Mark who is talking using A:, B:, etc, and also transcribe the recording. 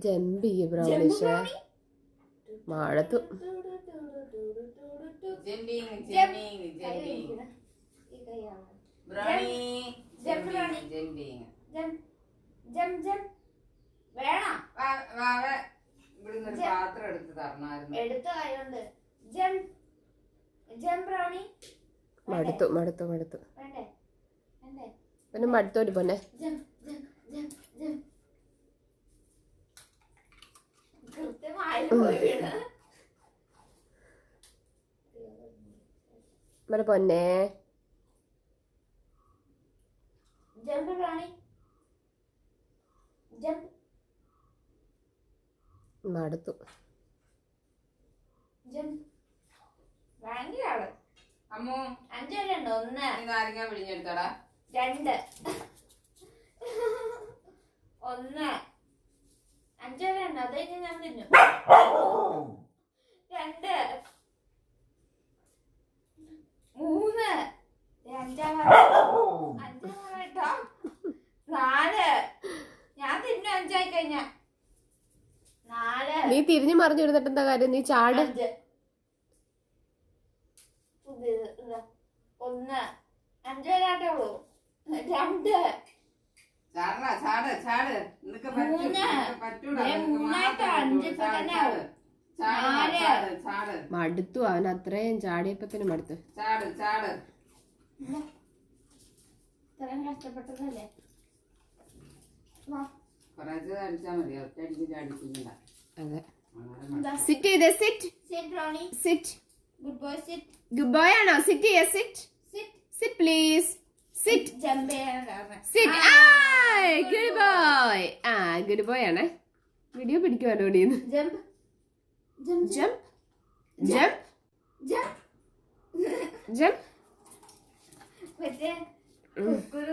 A: Jump ചെയ്യ ബ്രൗണിഷേ മടുത്തു. മടുത്തു മടുത്തു മടുത്തു പിന്നെ മടുത്തോട്ട് പോന്നെ. മല പൊന്നെ മടുത്തു.
B: അമ്മു 5 1 നാരങ്ങ പിഴിഞ്ഞെടുത്തടാ. 2 1 5 2 അത് ഞാൻ തിന്നു. 2 3 അഞ്ചാമട്ടോ 4 ഞാൻ തിന്നു. 5 ആയി കഴിഞ്ഞ 4.
A: നീ തിരിഞ്ഞു മറിഞ്ഞു ഇരുന്നിട്ട് എന്താ കാര്യം? നീ ചാട്.
B: 1 5 വരാട്ടേ ഉള്ളൂ. 2
A: മടുത്തു. അവൻ അത്രയും ചാടിയപ്പത്തിന് മടുത്തു.
B: ഇത്രയും കഷ്ടപ്പെട്ടതല്ലേ.
A: അതെ. സിറ്റ് ചെയ്തേ. Sit. Sit.
B: Good boy. Sit.
A: Good boy ആണോ? സിറ്റ് ചെയ്യേ. Sit. Sit please. Sit. Sit. Good boy. Good boy ആണേ. വീഡിയോ പിടിക്കുവാനോ?
B: Jump
A: jump jump jump.
B: മറ്റേ